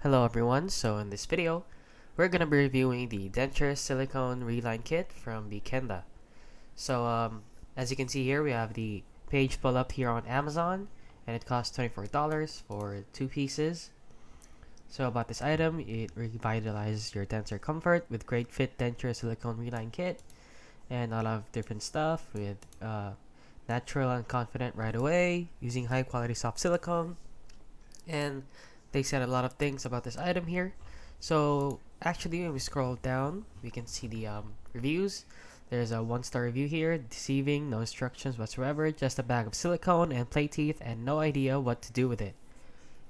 Hello everyone, so in this video, we're going to be reviewing the Denture Silicone Reline Kit from Bikenda. As you can see here, we have the page pull up here on Amazon, and it costs $24 for 2 pieces. So about this item, it revitalizes your denture comfort with great fit Denture Silicone Reline Kit, and a lot of different stuff with natural and confident right away, using high quality soft silicone, and they said a lot of things about this item here. So actually, when we scroll down, we can see the reviews. There's a 1-star review here: deceiving, no instructions whatsoever, just a bag of silicone and play teeth and no idea what to do with it.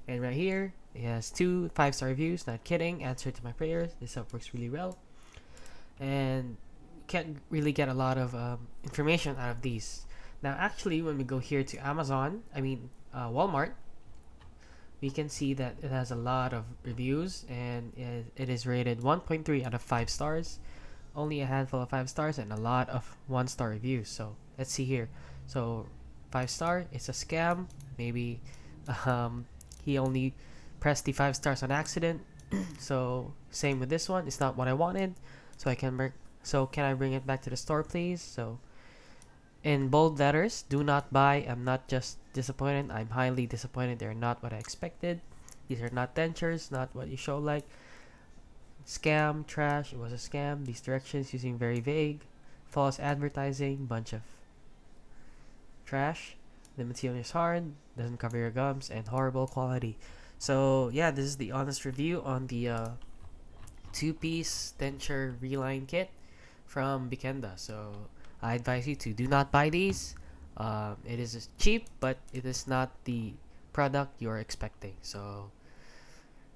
And right here, it has 2 5-star reviews. Not kidding, answer to my prayers. This stuff works really well, and can't really get a lot of information out of these. Now actually, when we go here to Walmart, we can see that it has a lot of reviews, and it is rated 1.3 out of 5 stars, only a handful of 5 stars, and a lot of 1-star reviews. So let's see here. So 5-star, it's a scam. Maybe he only pressed the 5 stars on accident. So same with this one, it's not what I wanted. So can I bring it back to the store, please? So in bold letters, do not buy. I'm not just disappointed, I'm highly disappointed. They're not what I expected. These are not dentures, not what you show like. Scam, trash, it was a scam. These directions using very vague, false advertising, bunch of trash. The material is hard, doesn't cover your gums, and horrible quality. So yeah, this is the honest review on the 2-piece denture reline kit from Bikenda. So I advise you to do not buy these. It is cheap, but it is not the product you're expecting. So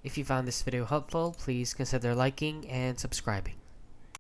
if you found this video helpful, please consider liking and subscribing.